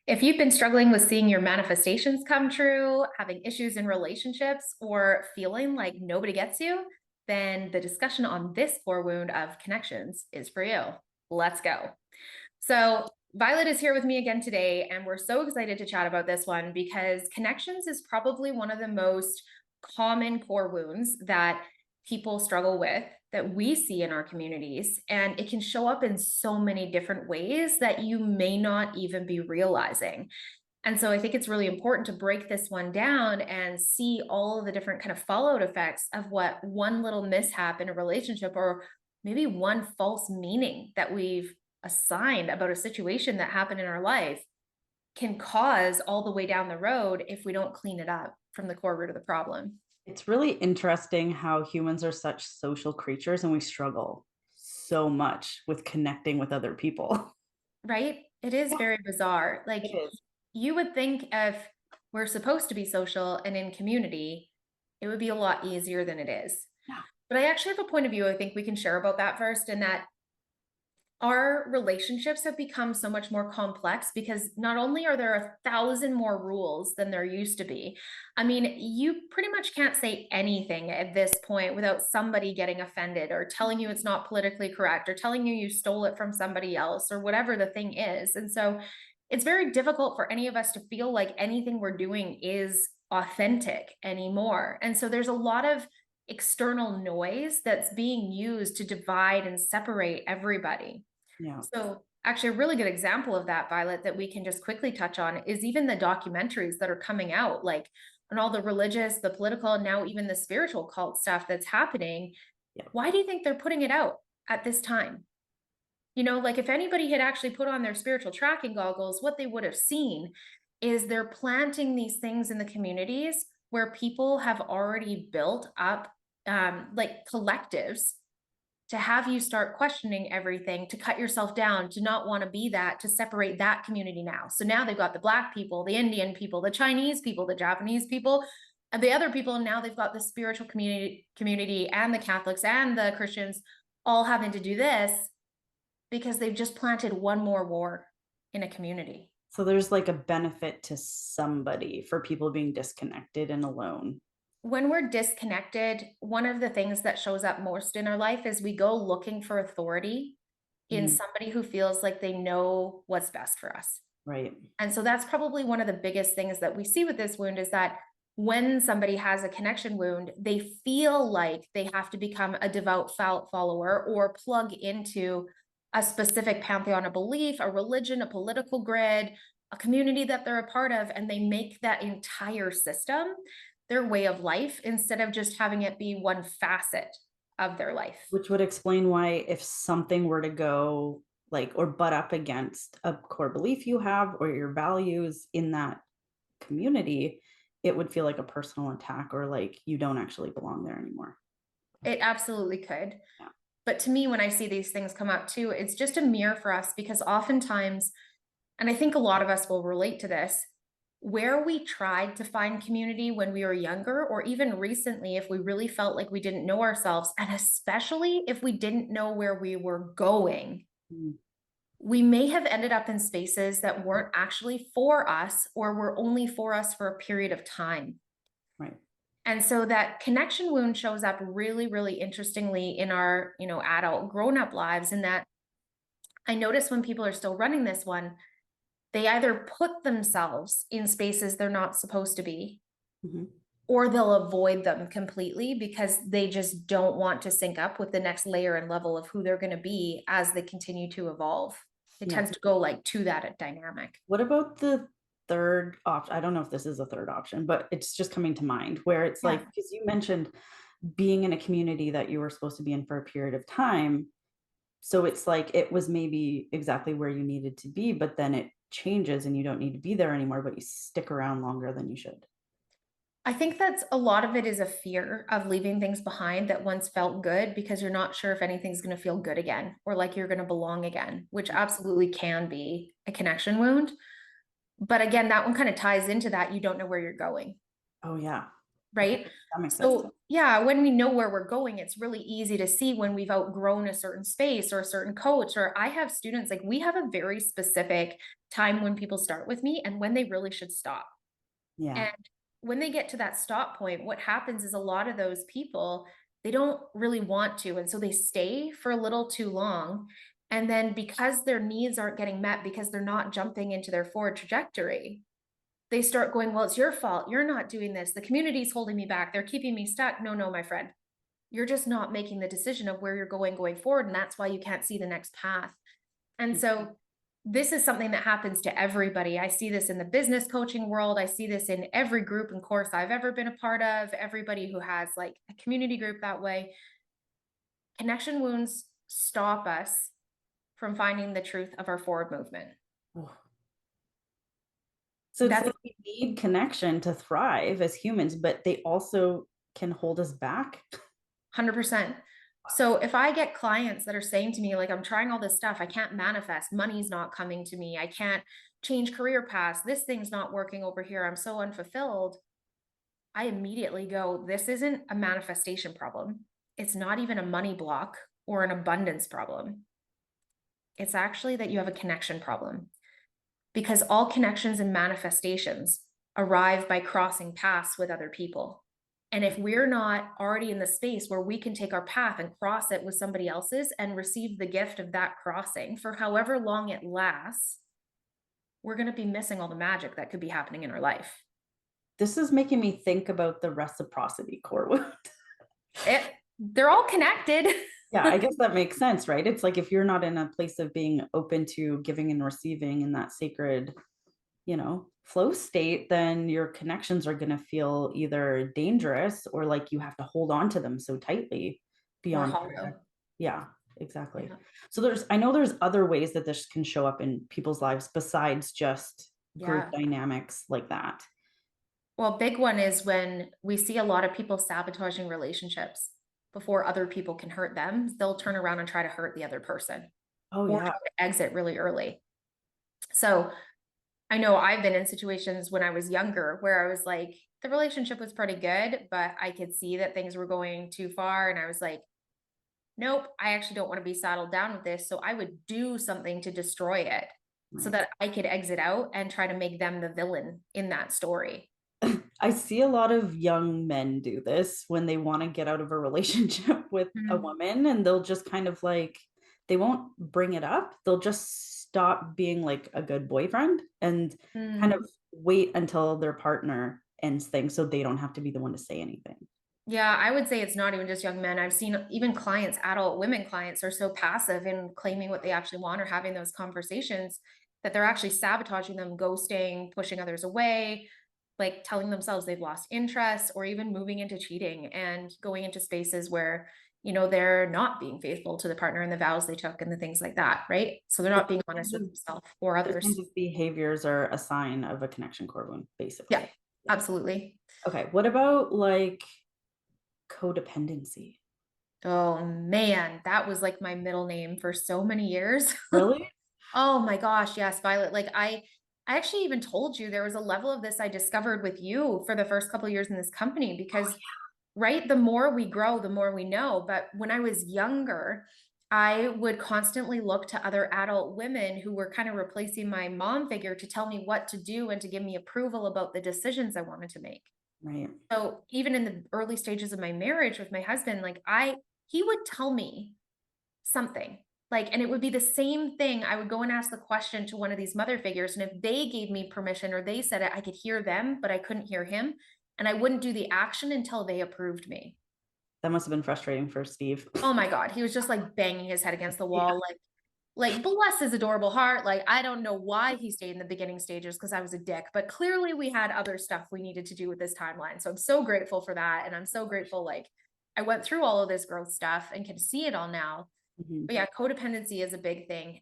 If you've been struggling with seeing your manifestations come true, having issues in relationships, or feeling like nobody gets you, then the discussion on this core wound of connections is for you. Let's go. So, Violet is here with me again today, and we're so excited to chat about this one because connections is probably one of the most common core wounds that people struggle with, that we see in our communities. And it can show up in so many different ways that you may not even be realizing. And so I think it's really important to break this one down and see all of the different kind of fallout effects of what one little mishap in a relationship, or maybe one false meaning that we've assigned about a situation that happened in our life, can cause all the way down the road if we don't clean it up from the core root of the problem. It's really interesting how humans are such social creatures and we struggle so much with connecting with other people. Right? It is Yeah, very bizarre. Like, it is. you would think if we're supposed to be social and in community, it would be a lot easier than it is. Yeah. But I actually have a point of view I think we can share about that first, and that our relationships have become so much more complex because not only are there 1,000 more rules than there used to be. I mean, you pretty much can't say anything at this point without somebody getting offended or telling you it's not politically correct or telling you stole it from somebody else or whatever the thing is. And so it's very difficult for any of us to feel like anything we're doing is authentic anymore. And so there's a lot of external noise that's being used to divide and separate everybody. Yeah. So actually, a really good example of that, Violet, that we can just quickly touch on is even the documentaries that are coming out, like on all the religious, the political, and now even the spiritual cult stuff that's happening. Yeah. Why do you think they're putting it out at this time? You know, like if anybody had actually put on their spiritual tracking goggles, what they would have seen is they're planting these things in the communities where people have already built up like collectives to have you start questioning everything, to cut yourself down, to not want to be that, to separate that community now. So now they've got the Black people, the Indian people, the Chinese people, the Japanese people, and the other people. And now they've got the spiritual community and the Catholics and the Christians all having to do this because they've just planted one more war in a community. So there's like a benefit to somebody for people being disconnected and alone. When we're disconnected, one of the things that shows up most in our life is we go looking for authority in Mm, somebody who feels like they know what's best for us. right. And so that's probably one of the biggest things that we see with this wound, is that when somebody has a connection wound, they feel like they have to become a devout follower or plug into a specific pantheon of belief, a religion, a political grid, a community that they're a part of, and they make that entire system their way of life instead of just having it be one facet of their life. Which would explain why if something were to go like or butt up against a core belief you have or your values in that community, it would feel like a personal attack or like you don't actually belong there anymore. It absolutely could. Yeah. But to me, when I see these things come up too, it's just a mirror for us, because oftentimes, and I think a lot of us will relate to this, where we tried to find community when we were younger, or even recently, if we really felt like we didn't know ourselves, and especially if we didn't know where we were going, Mm, we may have ended up in spaces that weren't actually for us, or were only for us for a period of time. right. And so that connection wound shows up really, really interestingly in our, adult grown-up lives, in that I notice when people are still running this one, they either put themselves in spaces they're not supposed to be, Mhm. or they'll avoid them completely because they just don't want to sync up with the next layer and level of who they're going to be as they continue to evolve. It Yeah. tends to go like to that dynamic. What about the third option? I don't know if this is a third option, but it's just coming to mind where it's like, Yeah. because you mentioned being in a community that you were supposed to be in for a period of time. So it's like it was maybe exactly where you needed to be, but then it changes and you don't need to be there anymore, but you stick around longer than you should. I think that's a lot of it, is a fear of leaving things behind that once felt good, because you're not sure if anything's going to feel good again or like you're going to belong again, which absolutely can be a connection wound. But again, that one kind of ties into that. You don't know where you're going. Oh, yeah. Okay, right? that makes sense. So yeah, when we know where we're going, it's really easy to see when we've outgrown a certain space or a certain coach. Or I have students, like we have a very specific time when people start with me and when they really should stop. Yeah. And when they get to that stop point, what happens is a lot of those people, they don't really want to. And so they stay for a little too long. And then because their needs aren't getting met, because they're not jumping into their forward trajectory, they start going, well, it's your fault. You're not doing this. The community's holding me back. They're keeping me stuck. No, no, my friend. You're just not making the decision of where you're going forward. And that's why you can't see the next path. And so this is something that happens to everybody. I see this in the business coaching world. I see this in every group and course I've ever been a part of, everybody who has like a community group that way. Connection wounds stop us from finding the truth of our forward movement. Oh. So it's That's like we need connection to thrive as humans, but they also can hold us back. 100%. So if I get clients that are saying to me, like, I'm trying all this stuff, I can't manifest, money's not coming to me, I can't change career paths, this thing's not working over here, I'm so unfulfilled, I immediately go, this isn't a manifestation problem. It's not even a money block or an abundance problem. It's actually that you have a connection problem, because all connections and manifestations arrive by crossing paths with other people. And if we're not already in the space where we can take our path and cross it with somebody else's and receive the gift of that crossing for however long it lasts, we're going to be missing all the magic that could be happening in our life. This is making me think about the reciprocity core wound. They're all connected. Yeah, I guess that makes sense, right? It's like if you're not in a place of being open to giving and receiving in that sacred, flow state, then your connections are going to feel either dangerous or like you have to hold on to them so tightly Or beyond. hollow. Yeah, exactly. Yeah. So I know there's other ways that this can show up in people's lives besides just group Yeah. dynamics like that. Well, big one is when we see a lot of people sabotaging relationships before other people can hurt them, they'll turn around and try to hurt the other person Oh or yeah. try to exit really early. So I know I've been in situations when I was younger where I was like, the relationship was pretty good, but I could see that things were going too far. And I was like, nope, I actually don't want to be saddled down with this. So I would do something to destroy it so Right. that I could exit out and try to make them the villain in that story. I see a lot of young men do this when they want to get out of a relationship with a Mm. woman, and they'll just kind of like, they won't bring it up. They'll just stop being like a good boyfriend and kind of Mm. wait until their partner ends things so they don't have to be the one to say anything. Yeah, I would say it's not even just young men. I've seen even clients, adult women clients, are so passive in claiming what they actually want or having those conversations that they're actually sabotaging them, ghosting, pushing others away, like telling themselves they've lost interest, or even moving into cheating and going into spaces where, they're not being faithful to the partner and the vows they took and the things like that, right? So they're So not being honest with themselves or those others. kinds of behaviors are a sign of a connection core wound, Yeah, basically. Yeah. absolutely. Okay. What about like codependency? Oh man, that was like my middle name for so many years. Really? Oh my gosh, yes, Violet. Like I actually even told you there was a level of this I discovered with you for the first couple of years in this company Oh, because right, the more we grow, the more we know. But when I was younger, I would constantly look to other adult women who were kind of replacing my mom figure to tell me what to do and to give me approval about the decisions I wanted to make. yeah. Right. So even in the early stages of my marriage with my husband, like he would tell me something. Like, and it would be the same thing. I would go and ask the question to one of these mother figures. And if they gave me permission or they said it, I could hear them, but I couldn't hear him. And I wouldn't do the action until they approved me. That must have been frustrating for Steve. Oh my God. He was just like banging his head against the Yeah. wall. Like bless his adorable heart. Like, I don't know why he stayed in the beginning stages because I was a dick, but clearly we had other stuff we needed to do with this timeline. So I'm so grateful for that. And I'm so grateful. Like I went through all of this growth stuff and can see it all now. Mhm. But yeah, codependency is a big thing.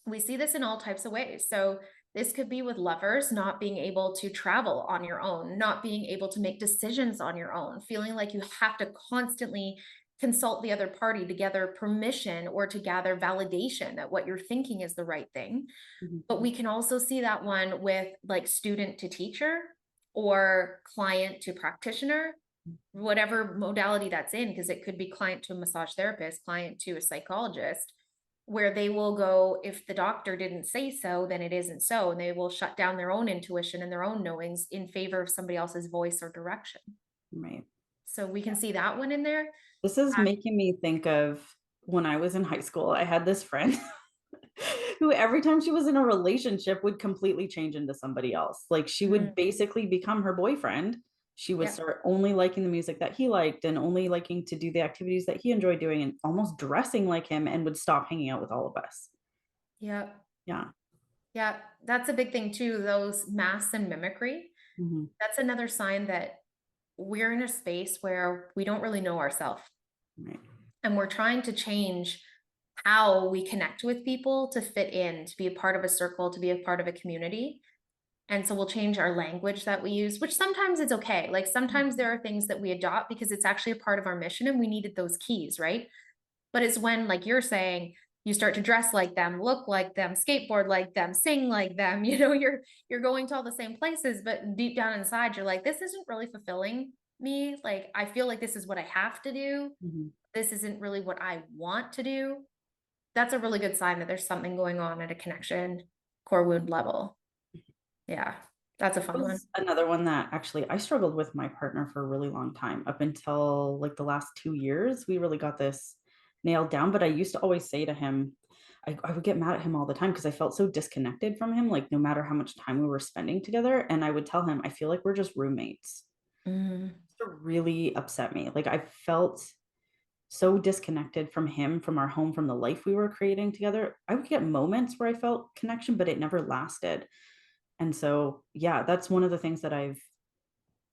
We see this in all types of ways. So this could be with lovers not being able to travel on your own, not being able to make decisions on your own, feeling like you have to constantly consult the other party to gather permission or to gather validation that what you're thinking is the right thing. Mhm. But we can also see that one with like student to teacher or client to practitioner, whatever modality that's in, because it could be client to a massage therapist, client to a psychologist, where they will go, if the doctor didn't say so, then it isn't so. And they will shut down their own intuition and their own knowings in favor of somebody else's voice or direction. Right. So we can see that one in there. This is making me think of when I was in high school. I had this friend who every time she was in a relationship would completely change into somebody else. Like she would Mm, basically become her boyfriend. She would yep. start only liking the music that he liked and only liking to do the activities that he enjoyed doing and almost dressing like him and would stop hanging out with all of us. Yep. Yeah. Yeah. That's a big thing too. Those masks and mimicry. Mhm. That's another sign that we're in a space where we don't really know ourselves. Right. And we're trying to change how we connect with people to fit in, to be a part of a circle, to be a part of a community. And so we'll change our language that we use, which sometimes it's okay. Like sometimes there are things that we adopt because it's actually a part of our mission and we needed those keys, right? But it's when, like you're saying, you start to dress like them, look like them, skateboard like them, sing like them, you're going to all the same places, but deep down inside, you're like, this isn't really fulfilling me. Like, I feel like this is what I have to do. Mhm. This isn't really what I want to do. That's a really good sign that there's something going on at a connection core wound level. Yeah, that's a That fun one. was another one that actually I struggled with my partner for a really long time. Up until like the last 2 years, we really got this nailed down, but I used to always say to him, I would get mad at him all the time because I felt so disconnected from him, like no matter how much time we were spending together. And I would tell him, I feel like we're just roommates. Mm. It really upset me. Like I felt so disconnected from him, from our home, from the life we were creating together. I would get moments where I felt connection, but it never lasted. And so, yeah, that's one of the things that I've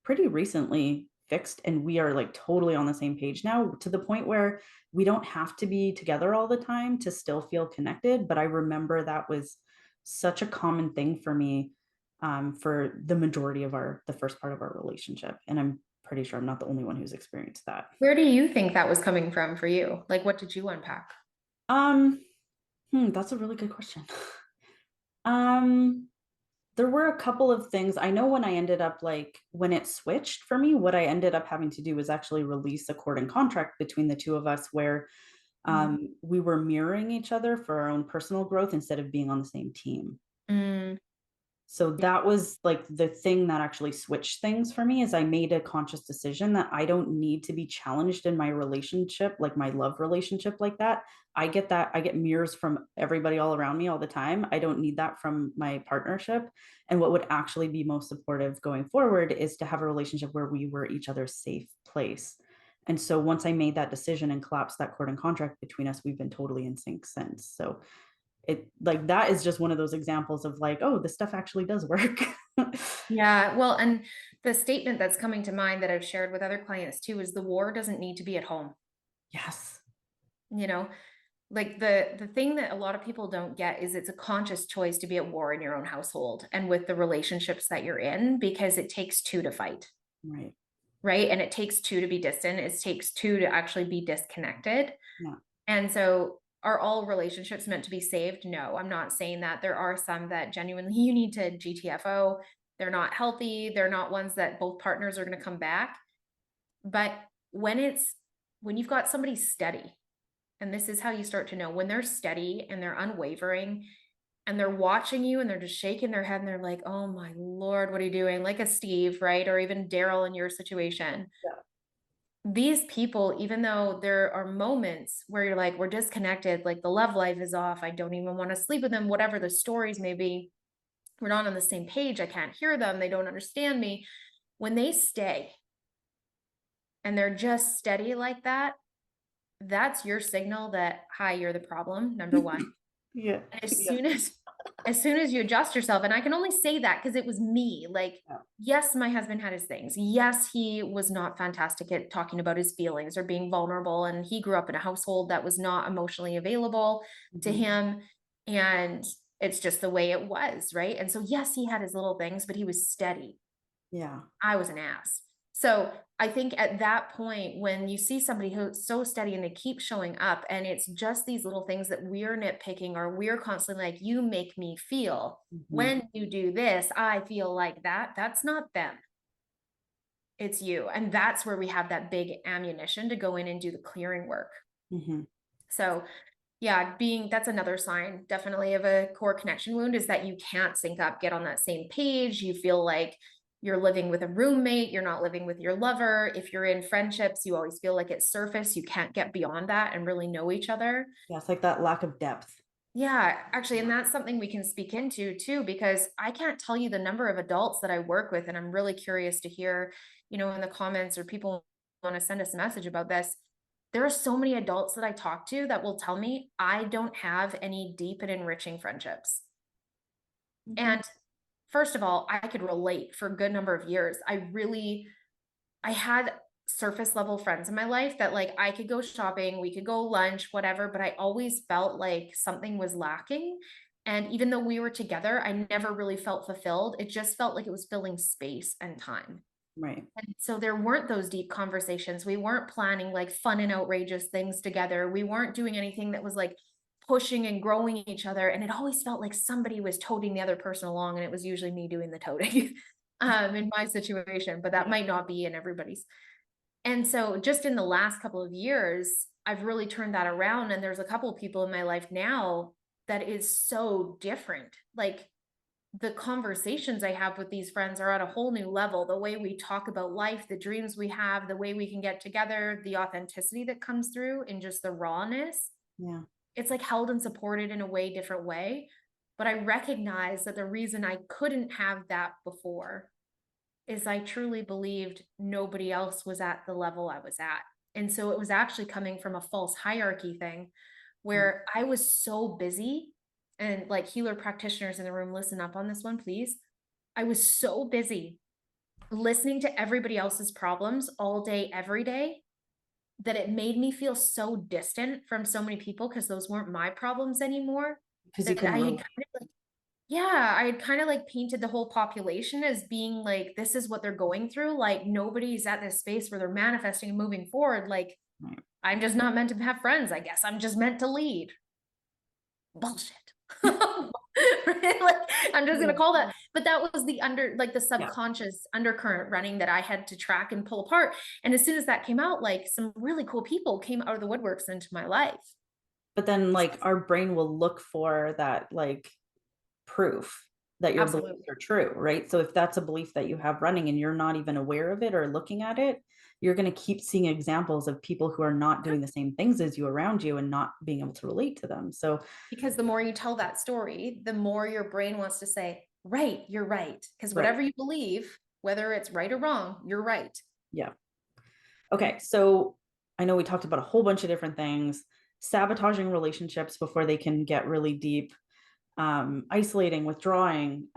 pretty recently fixed, and we are like totally on the same page now to the point where we don't have to be together all the time to still feel connected. But I remember that was such a common thing for me, for the majority of the first part of our relationship. And I'm pretty sure I'm not the only one who's experienced that. Where do you think that was coming from for you? Like, what did you unpack? Um, that's a really good question. Um, There were a couple of things. I know when I ended up like when it switched for me, what I ended up having to do was actually release a court and contract between the two of us where Mm. we were mirroring each other for our own personal growth instead of being on the same team. Mm. So Yeah. that was like the thing that actually switched things for me is I made a conscious decision that I don't need to be challenged in my relationship, like my love relationship like that. I get that. I get mirrors from everybody all around me all the time. I don't need that from my partnership. And what would actually be most supportive going forward is to have a relationship where we were each other's safe place. And so once I made that decision and collapsed that court and contract between us, we've been totally in sync since. So it like that is just one of those examples of like, oh, this stuff actually does work. Yeah. Well, and the statement that's coming to mind that I've shared with other clients too is the war doesn't need to be at home. Yes. You know, like the thing that a lot of people don't get is it's a conscious choice to be at war in your own household and with the relationships that you're in because it takes two to fight. Right. Right. And it takes two to be distant. It takes two to actually be disconnected. Yeah. And so are all relationships meant to be saved? No, I'm not saying that. There are some that genuinely you need to GTFO. They're not healthy. They're not ones that both partners are going to come back. But when you've got somebody steady, and this is how you start to know when they're steady and they're unwavering and they're watching you and they're just shaking their head and they're like, oh my Lord, what are you doing? Like a Steve, right? Or even Daryl in your situation. Yeah. These people, even though there are moments where you're like, we're disconnected, like the love life is off, I don't even want to sleep with them, whatever the stories may be, we're not on the same page, I can't hear them, they don't understand me. When they stay and they're just steady like that, that's your signal that, hi, you're the problem, number one. Yeah. as Yeah. soon as as soon as you adjust yourself, and I can only say that because it was me, like, Yeah. yes, my husband had his things, yes, he was not fantastic at talking about his feelings or being vulnerable, and he grew up in a household that was not emotionally available to Mhm. him, and it's just the way it was, right? And so yes, he had his little things, but he was steady. Yeah. I was an ass. So I think at that point, when you see somebody who's so steady and they keep showing up, and it's just these little things that we're nitpicking or we're constantly like, you make me feel Mhm. when you do this, I feel like that. That's not them. it's you. And that's where we have that big ammunition to go in and do the clearing work. Mhm. So yeah, that's another sign definitely of a core connection wound, is that you can't sync up, get on that same page. You feel like you're living with a roommate, you're not living with your lover. If you're in friendships, you always feel like it's surface. You can't get beyond that and really know each other. Yeah, it's like that lack of depth. Yeah, actually, and that's something we can speak into too, because I can't tell you the number of adults that I work with, and I'm really curious to hear, in the comments, or people want to send us a message about this. There are so many adults that I talk to that will tell me I don't have any deep and enriching friendships. Mhm. And first of all, I could relate for a good number of years. I had surface level friends in my life that, like, I could go shopping, we could go lunch, whatever, but I always felt like something was lacking. And even though we were together, I never really felt fulfilled. It just felt like it was filling space and time. Right. And so there weren't those deep conversations. We weren't planning like fun and outrageous things together. We weren't doing anything that was like pushing and growing each other. And it always felt like somebody was toting the other person along, and it was usually me doing the toting in my situation, but that Yeah. might not be in everybody's. And so just in the last couple of years, I've really turned that around. And there's a couple of people in my life now that is so different. Like, the conversations I have with these friends are at a whole new level. The way we talk about life, the dreams we have, the way we can get together, the authenticity that comes through, and just the rawness. Yeah. It's like held and supported in a way different way. But I recognize that the reason I couldn't have that before is I truly believed nobody else was at the level I was at. And so it was actually coming from a false hierarchy thing, Mm. where I was so busy. And like, healer practitioners in the room, listen up on this one, please. I was so busy listening to everybody else's problems all day, every day, that it made me feel so distant from so many people, because those weren't my problems anymore. Because you That couldn't I had relate. kind of like, yeah, I had kind of like painted the whole population as being like, this is what they're going through. Like, nobody's at this space where they're manifesting and moving forward. Like, Right. I'm just not meant to have friends, I guess. I'm just meant to lead. Bullshit. Right? Like, I'm just gonna Yeah. call that. But that was the Yeah. subconscious undercurrent running that I had to track and pull apart. And as soon as that came out, like, some really cool people came out of the woodworks into my life. But then like our brain will look for that like proof that your beliefs Absolutely. are true, right? So if that's a belief that you have running and you're not even aware of it or looking at it, you're going to keep seeing examples of people who are not doing the same things as you around you and not being able to relate to them. So Because the more you tell that story, the more your brain wants to say, right, you're right. Because right. whatever you believe, whether it's right or wrong, you're right. Yeah. Okay, so I know we talked about a whole bunch of different things, sabotaging relationships before they can get really deep, isolating, withdrawing,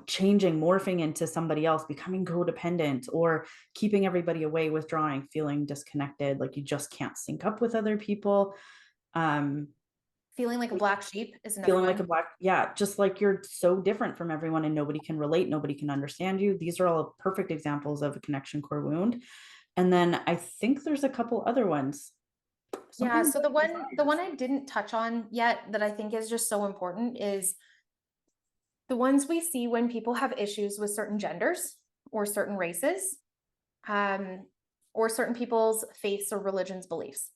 changing, morphing into somebody else, becoming codependent, or keeping everybody away, withdrawing, feeling disconnected, like you just can't sync up with other people. Um, Feeling like a black sheep is another feeling like a one. black, yeah, just like you're so different from everyone and nobody can relate, nobody can understand you. These are all perfect examples of a connection core wound. And then I think there's a couple other ones. Yeah, Something so about the one desires. I didn't touch on yet that I think is just so important is the ones we see when people have issues with certain genders or certain races, um, or certain people's faiths or religions beliefs.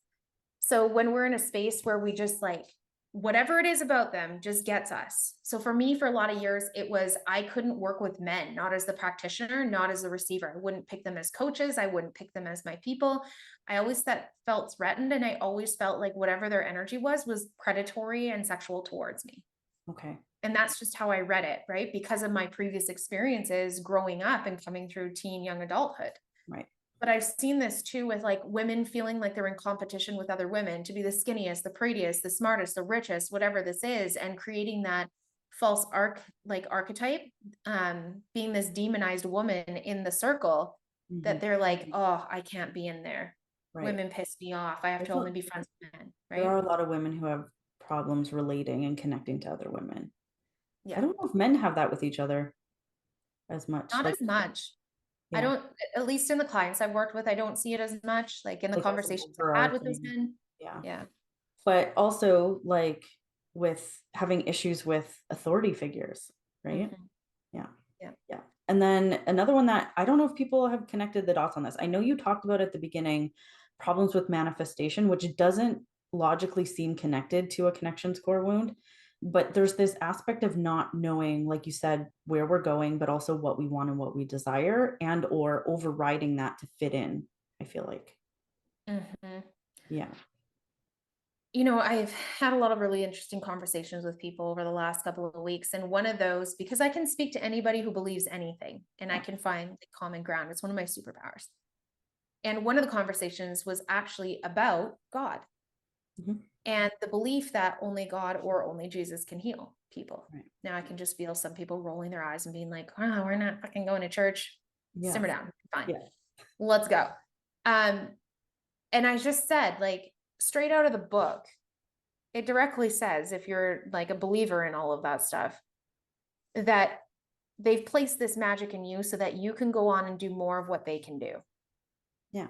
So when we're in a space where we just like, whatever it is about them just gets us. So for me, for a lot of years, it was, I couldn't work with men, not as the practitioner, not as the receiver. I wouldn't pick them as coaches. I wouldn't pick them as my people. I always felt threatened. And I always felt like whatever their energy was predatory and sexual towards me. Okay. And that's just how I read it, right? Because of my previous experiences growing up and coming through teen, young adulthood. Right. But I've seen this too with like women feeling like they're in competition with other women to be the skinniest, the prettiest, the smartest, the richest, whatever this is, and creating that false archetype, being this demonized woman in the circle, Mhm. that they're like, oh, I can't be in there. Right. Women piss me off. I have to There's only a, be friends with men, there are right? a lot of women who have problems relating and connecting to other women. I Yeah, don't know if men have that with each other as much. not Like, as much. I yeah, don't, at least in the clients I've worked with, I don't see it as much, like in the like as an conversations I've had with those overarching. men. Yeah. Yeah. But also like with having issues with authority figures, right? Mhm. Yeah. Yeah. Yeah. And then another one that I don't know if people have connected the dots on this. I know you talked about at the beginning problems with manifestation, which doesn't logically seem connected to a connection score wound. But there's this aspect of not knowing, like you said, where we're going, but also what we want and what we desire, and or overriding that to fit in, I feel like. Mhm. Yeah. I've had a lot of really interesting conversations with people over the last couple of weeks. And one of those, because I can speak to anybody who believes anything and I Yeah. can find the common ground, it's one of my superpowers. And one of the conversations was actually about God Mhm. and the belief that only God or only Jesus can heal people. Right. Now I can just feel some people rolling their eyes and being like, oh, we're not fucking going to church. Yeah. Simmer down. Fine. Yeah. Let's go. Um, and I just said, like, straight out of the book, it directly says, if you're like a believer in all of that stuff, that they've placed this magic in you so that you can go on and do more of what they can do. Yeah.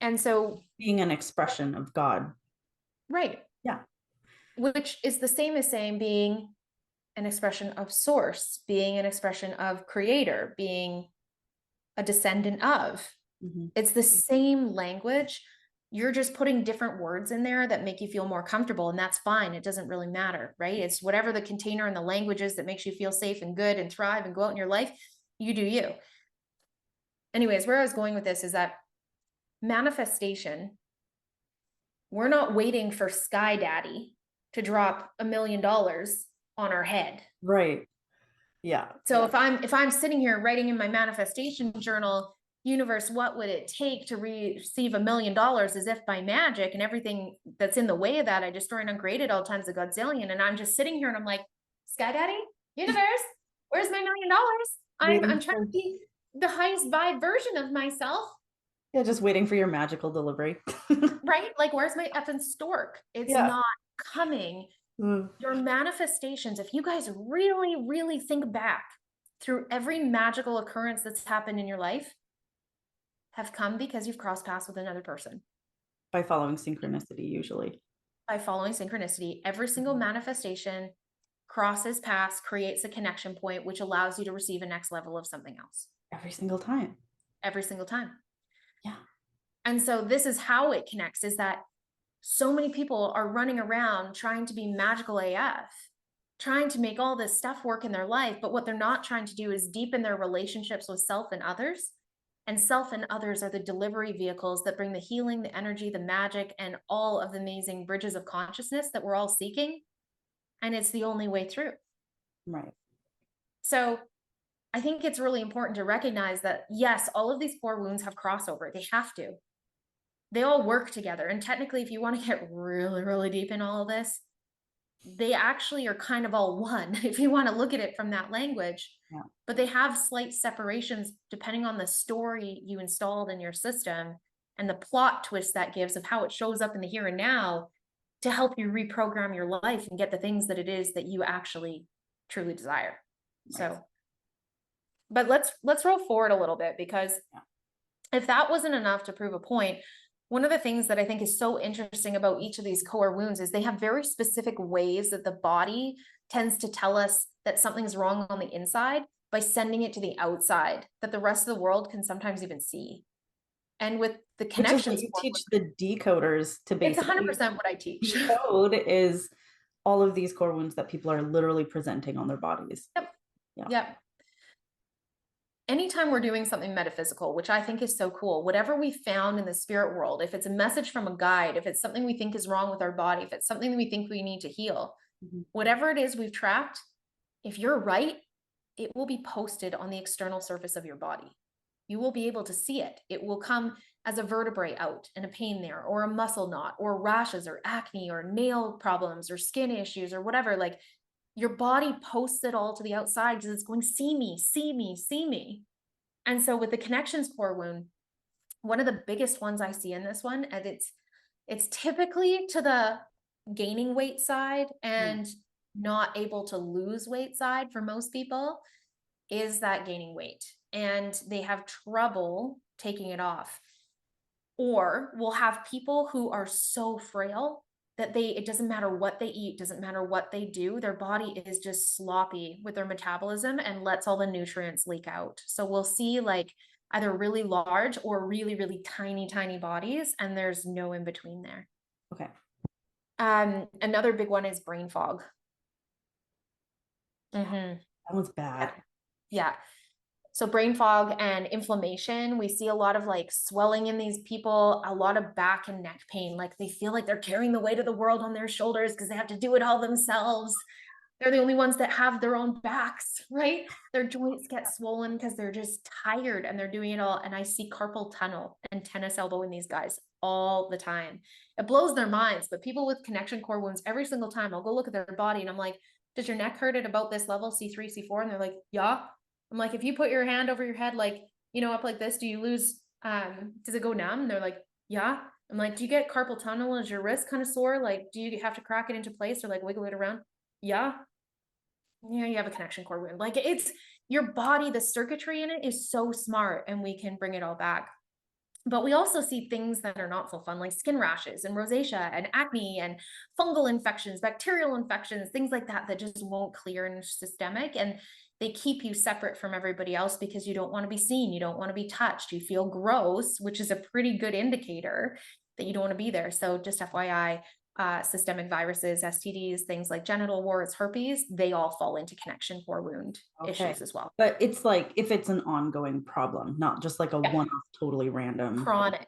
And so, Being an expression of God. right, Yeah. which is the same as saying being an expression of source, being an expression of creator, being a descendant of. Mhm. It's the same language. You're just putting different words in there that make you feel more comfortable, and that's fine. It doesn't really matter, right? It's whatever the container and the language is that makes you feel safe and good and thrive and go out in your life. You do you. Anyways, where I was going with this is that manifestation, we're not waiting for Sky Daddy to drop $1 million on our head. Right. Yeah. So if I'm sitting here writing in my manifestation journal, universe, what would it take to receive $1 million, as if by magic, and everything that's in the way of that I destroy and uncreated all times a godzillion, and I'm just sitting here and I'm like, Sky Daddy, universe, where's my $1 million? I'm Waiting trying for, to be the highest vibe version of myself, yeah, just waiting for your magical delivery. right? Like, where's my effing stork? It's Yeah. not coming. Mm. Your manifestations, if you guys really, really think back through every magical occurrence that's happened in your life, have come because you've crossed paths with another person. By following synchronicity, usually. By following synchronicity, every single manifestation crosses paths, creates a connection point, which allows you to receive a next level of something else Every single time. every single time. Yeah. And so this is how it connects, is that so many people are running around trying to be magical AF, trying to make all this stuff work in their life. But what they're not trying to do is deepen their relationships with self and others. And self and others are the delivery vehicles that bring the healing, the energy, the magic, and all of the amazing bridges of consciousness that we're all seeking. And it's the only way through. Right. So I think it's really important to recognize that, yes, all of these core wounds have crossover. They have to. They all work together. And technically, if you want to get really, really deep in all of this, they actually are kind of all one, if you want to look at it from that language. Yeah. But they have slight separations depending on the story you installed in your system and the plot twist that gives of how it shows up in the here and now to help you reprogram your life and get the things that it is that you actually truly desire. Right. So, but let's roll forward a little bit, because if that wasn't enough to prove a point, one of the things that I think is so interesting about each of these core wounds is they have very specific ways that the body tends to tell us that something's wrong on the inside by sending it to the outside that the rest of the world can sometimes even see. And with the Which is what connections, you teach the decoders to it's basically 100% what I teach. decode is all of these core wounds that people are literally presenting on their bodies. Yep. Yeah. Yep. Anytime we're doing something metaphysical, which I think is so cool, whatever we found in the spirit world, if it's a message from a guide, if it's something we think is wrong with our body, if it's something that we think we need to heal, whatever it is we've tracked, if you're right, it will be posted on the external surface of your body. You will be able to see it. It will come as a vertebrae out and a pain there, or a muscle knot, or rashes, or acne, or nail problems, or skin issues, or whatever. Like, your body posts it all to the outside because it's going, see me, see me, see me. And so with the connections core wound, one of the biggest ones I see in this one, and it's typically to the gaining weight side and not able to lose weight side for most people, is that gaining weight. And they have trouble taking it off. Or we'll have people who are so frail that it doesn't matter what they eat, doesn't matter what they do, their body is just sloppy with their metabolism and lets all the nutrients leak out. So we'll see like either really large or really, really tiny, tiny bodies, and there's no in between there. Okay. Another big one is brain fog. That one's bad. Yeah. So brain fog and inflammation, we see a lot of like swelling in these people, a lot of back and neck pain. Like they feel like they're carrying the weight of the world on their shoulders because they have to do it all themselves. They're the only ones that have their own backs, right? Their joints get swollen because they're just tired and they're doing it all. And I see carpal tunnel and tennis elbow in these guys all the time. It blows their minds, but people with connection core wounds, every single time I'll go look at their body and I'm like, does your neck hurt at about this level, C3, C4? And they're like, yeah. I'm like, if you put your hand over your head, like, up like this, do you lose, does it go numb? And they're like, yeah. I'm like, do you get carpal tunnel? Is your wrist kind of sore? Like, do you have to crack it into place or like wiggle it around? Yeah. Yeah, you have a connection core wound. Like it's your body, the circuitry in it is so smart and we can bring it all back. But we also see things that are not so fun, like skin rashes and rosacea and acne and fungal infections, bacterial infections, things like that, that just won't clear and systemic. And they keep you separate from everybody else because you don't want to be seen. You don't want to be touched. You feel gross, which is a pretty good indicator that you don't want to be there. So just FYI, systemic viruses, STDs, things like genital warts, herpes, they all fall into connection core wound issues as well. But it's like if it's an ongoing problem, not just like a one-off, totally random. Chronic.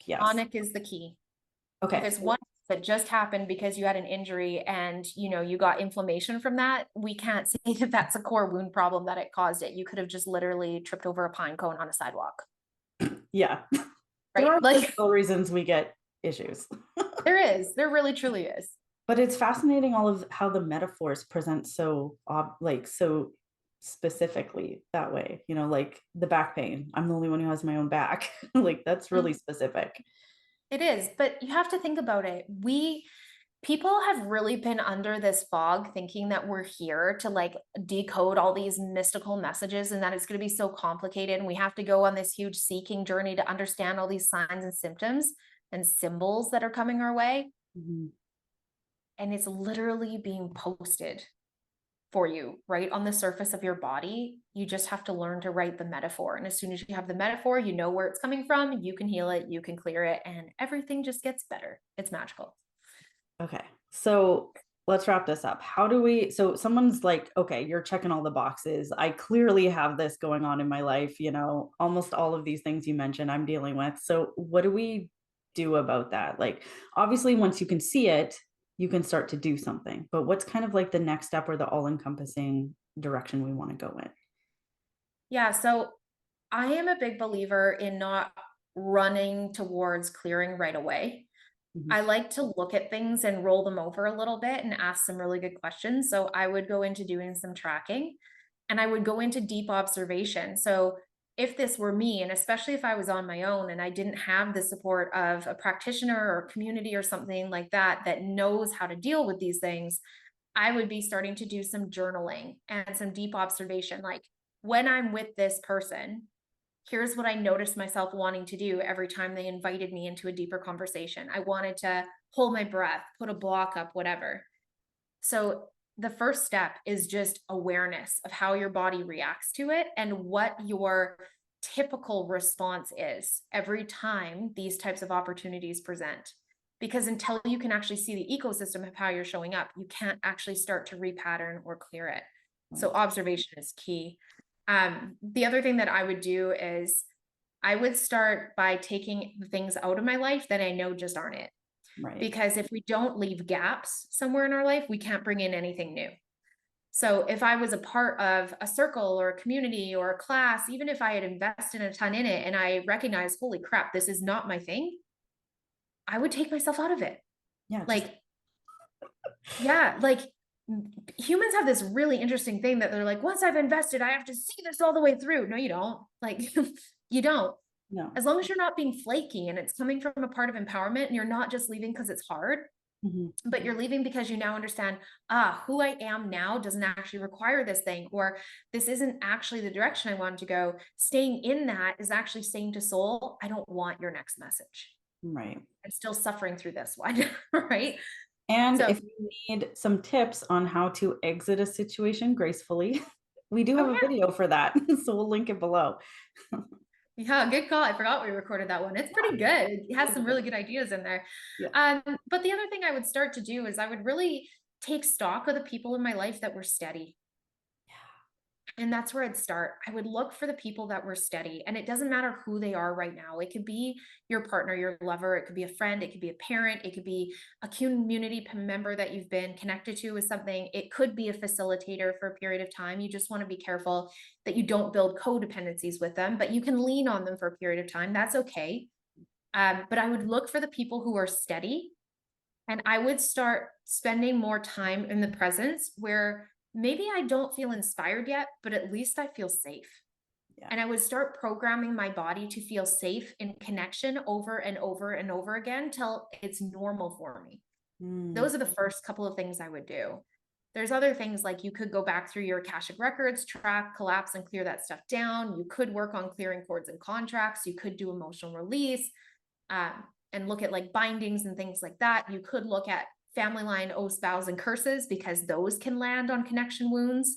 Yes. Chronic is the key. Okay. If it's one that just happened because you had an injury and you got inflammation from that, we can't say that that's a core wound problem that it caused it. You could have just literally tripped over a pine cone on a sidewalk. Yeah. Right. There are like reasons we get issues. there really truly is. But it's fascinating all of how the metaphors present so so specifically that way, like the back pain. I'm the only one who has my own back. Like that's really specific. It is, but you have to think about it. People have really been under this fog thinking that we're here to like decode all these mystical messages and that it's going to be so complicated. And we have to go on this huge seeking journey to understand all these signs and symptoms and symbols that are coming our way. Mm-hmm. And it's literally being posted for you right on the surface of your body. You just have to learn to write the metaphor. And as soon as you have the metaphor, you know where it's coming from, you can heal it, you can clear it, and everything just gets better. It's magical. Okay. So let's wrap this up. So someone's like, okay, you're checking all the boxes. I clearly have this going on in my life, almost all of these things you mentioned I'm dealing with. So what do we do about that? Like, obviously, once you can see it, you can start to do something, but what's kind of like the next step or the all-encompassing direction we want to go in? Yeah. So I am a big believer in not running towards clearing right away. I like to look at things and roll them over a little bit and ask some really good questions. So I would go into doing some tracking and I would go into deep observation. So if this were me, and especially if I was on my own and I didn't have the support of a practitioner or community or something like that, that knows how to deal with these things, I would be starting to do some journaling and some deep observation. Like when I'm with this person, here's what I noticed myself wanting to do every time they invited me into a deeper conversation. I wanted to hold my breath, put a block up, whatever. So the first step is just awareness of how your body reacts to it and what your typical response is every time these types of opportunities present. Because until you can actually see the ecosystem of how you're showing up, you can't actually start to repattern or clear it. So observation is key. The other thing that I would do is I would start by taking things out of my life that I know just aren't it. Right. Because if we don't leave gaps somewhere in our life, we can't bring in anything new. So if I was a part of a circle or a community or a class, even if I had invested a ton in it and I recognized, holy crap, this is not my thing, I would take myself out of it. Yeah. Like humans have this really interesting thing that they're like, once I've invested, I have to see this all the way through. No, you don't. Like, you don't. No. As long as you're not being flaky and it's coming from a part of empowerment and you're not just leaving because it's hard, but you're leaving because you now understand, who I am now doesn't actually require this thing, or this isn't actually the direction I want to go. Staying in that is actually saying to soul, I don't want your next message. Right. I'm still suffering through this one, right? And So, if you need some tips on how to exit a situation gracefully, we do oh have a yeah, video for that. So we'll link it below. yeah, good call. I forgot we recorded that one. It's pretty good. It It has is some good. really good ideas in there. Yeah. But the other thing I would start to do is I would really take stock of the people in my life that were steady. And that's where I'd start. I would look for the people that were steady. And it doesn't matter who they are right now. It could be your partner, your lover, it could be a friend, it could be a parent, it could be a community member that you've been connected to with something. It could be a facilitator for a period of time. You just want to be careful that you don't build codependencies with them, but you can lean on them for a period of time. That's okay. But I would look for the people who are steady, and I would start spending more time in the presence where maybe I don't feel inspired yet, but at least I feel safe. Yeah. And I would start programming my body to feel safe in connection over and over and over again till it's normal for me. Mm, Those are the first couple of things I would do. There's other things like you could go back through your Akashic records, track, collapse, and clear that stuff down. You could work on clearing cords and contracts. You could do emotional release, and look at like bindings and things like that. You could look at family line oaths, vows, and curses, because those can land on connection wounds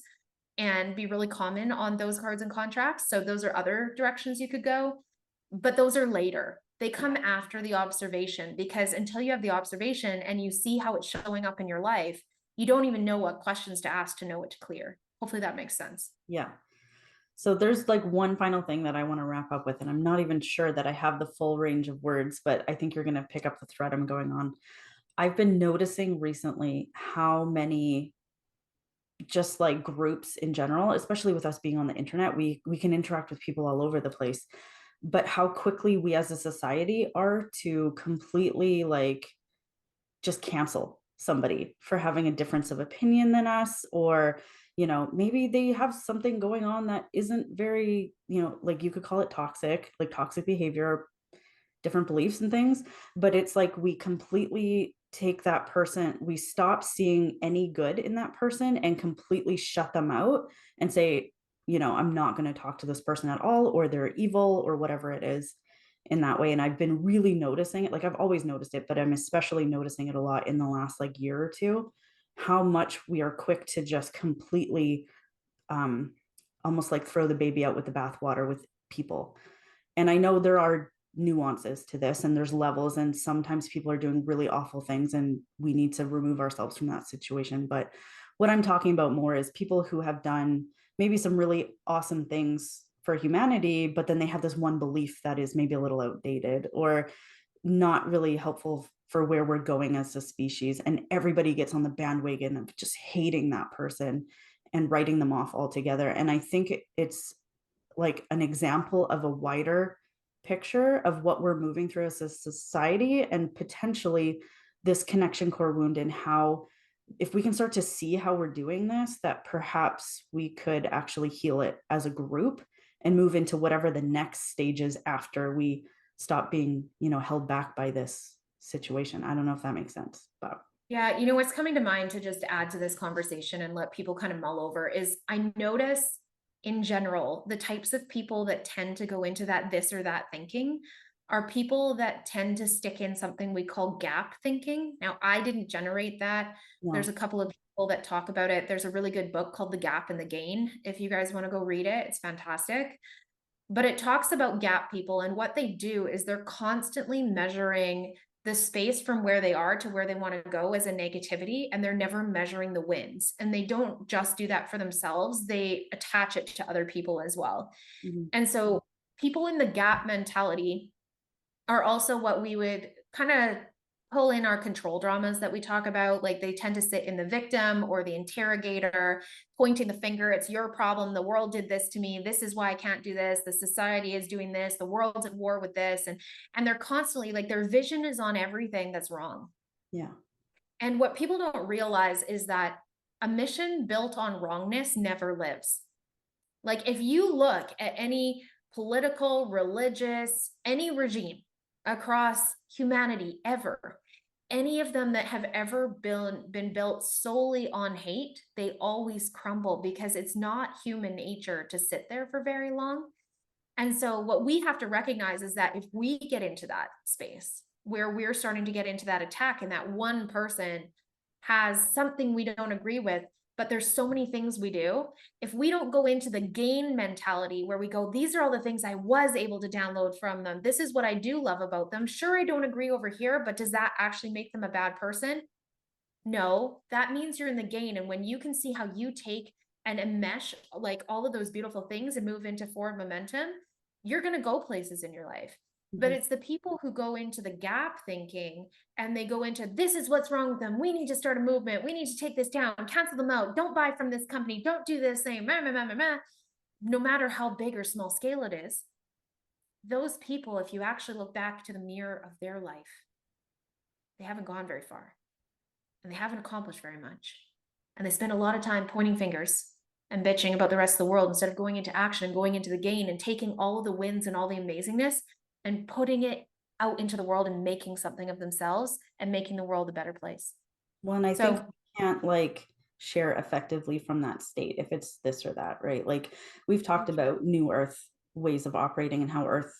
and be really common on those cards and contracts. So those are other directions you could go, but those are later. They come after the observation, because until you have the observation and you see how it's showing up in your life, you don't even know what questions to ask to know what to clear. Hopefully that makes sense. yeah. So there's like one final thing that I want to wrap up with, and I'm not even sure that I have the full range of words, but I think you're going to pick up the thread I'm going on. I've been noticing recently how many just like groups in general, especially with us being on the internet, we can interact with people all over the place, but how quickly we as a society are to completely like just cancel somebody for having a difference of opinion than us, or maybe they have something going on that isn't very, like you could call it toxic, like toxic behavior, different beliefs and things, but it's like we completely take that person, we stop seeing any good in that person and completely shut them out and say, I'm not going to talk to this person at all, or they're evil, or whatever it is in that way. And I've been really noticing it. Like I've always noticed it, but I'm especially noticing it a lot in the last like year or two, how much we are quick to just completely um almost like throw the baby out with the bathwater with people. And I know there are nuances to this and there's levels, and sometimes people are doing really awful things and we need to remove ourselves from that situation. But what I'm talking about more is people who have done maybe some really awesome things for humanity, but then they have this one belief that is maybe a little outdated or not really helpful for where we're going as a species, and everybody gets on the bandwagon of just hating that person and writing them off altogether. And I think it's like an example of a wider picture of what we're moving through as a society, and potentially this connection core wound, and how if we can start to see how we're doing this, that perhaps we could actually heal it as a group and move into whatever the next stage is after we stop being, held back by this situation. I don't know if that makes sense, but Yeah, what's coming to mind to just add to this conversation and let people kind of mull over is I notice in general the types of people that tend to go into that this or that thinking are people that tend to stick in something we call gap thinking. Now, I didn't generate that. There's no. a couple of people that talk about it. There's a really good book called The Gap and the Gain. If you guys want to go read it, it's fantastic. But it talks about gap people, and what they do is they're constantly measuring the space from where they are to where they want to go as a negativity, and they're never measuring the wins. And they don't just do that for themselves, they attach it to other people as well. Mhm. And so people in the gap mentality are also what we would kind of pull in our control dramas that we talk about. Like they tend to sit in the victim or the interrogator, pointing the finger. It's your problem. The world did this to me. This is why I can't do this. The society is doing this. The world's at war with this. And they're constantly like their vision is on everything that's wrong. Yeah. And what people don't realize is that a mission built on wrongness never lives. Like if you look at any political, religious, any regime across humanity ever, any of them that have ever been built solely on hate, they always crumble because it's not human nature to sit there for very long. And so what we have to recognize is that if we get into that space, where we're starting to get into that attack, and that one person has something we don't agree with, but there's so many things we do. If we don't go into the gain mentality where we go, these are all the things I was able to download from them. This is what I do love about them. Sure, I don't agree over here, but does that actually make them a bad person? No, that means you're in the gain. And when you can see how you take and enmesh like all of those beautiful things and move into forward momentum, you're going to go places in your life. But Mhm. it's the people who go into the gap thinking and they go into, this is what's wrong with them. We need to start a movement. We need to take this down, cancel them out. Don't buy from this company. Don't do this thing. No matter how big or small scale it is, those people, if you actually look back to the mirror of their life, they haven't gone very far and they haven't accomplished very much. And they spend a lot of time pointing fingers and bitching about the rest of the world instead of going into action and going into the gain and taking all of the wins and all the amazingness and putting it out into the world and making something of themselves and making the world a better place. Well, and I think So we can't like share effectively from that state if it's this or that, right? Like we've talked about new earth ways of operating and how earth,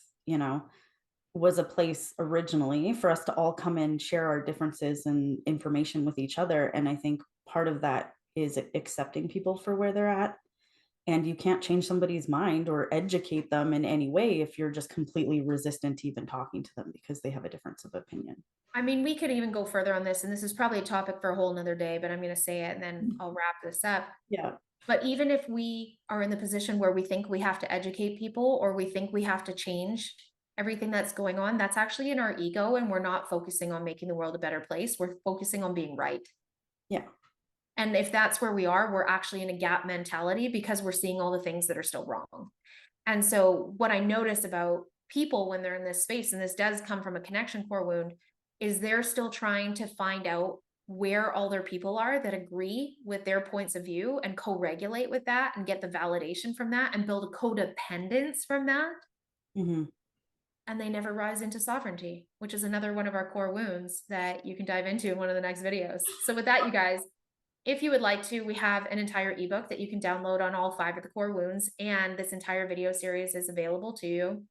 was a place originally for us to all come in, share our differences and information with each other. And I think part of that is accepting people for where they're at. And you can't change somebody's mind or educate them in any way if you're just completely resistant to even talking to them because they have a difference of opinion. I mean, we could even go further on this, and this is probably a topic for a whole nother day, but I'm going to say it and then I'll wrap this up. Yeah. But even if we are in the position where we think we have to educate people or we think we have to change everything that's going on, that's actually in our ego, and we're not focusing on making the world a better place. We're focusing on being right. Yeah. And if that's where we are, we're actually in a gap mentality because we're seeing all the things that are still wrong. And so what I notice about people when they're in this space, and this does come from a connection core wound, is they're still trying to find out where all their people are that agree with their points of view and co-regulate with that and get the validation from that and build a codependence from that. Hmm. And they never rise into sovereignty, which is another one of our core wounds that you can dive into in one of the next videos. So with that, you guys, if you would like to, we have an entire ebook that you can download on all 5 of the core wounds, and this entire video series is available to you.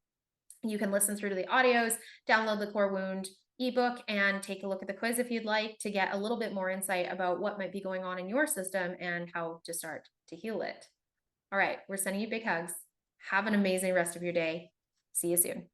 You can listen through to the audios, download the core wound ebook, and take a look at the quiz if you'd like to get a little bit more insight about what might be going on in your system and how to start to heal it. All right, we're sending you big hugs. Have an amazing rest of your day. See you soon.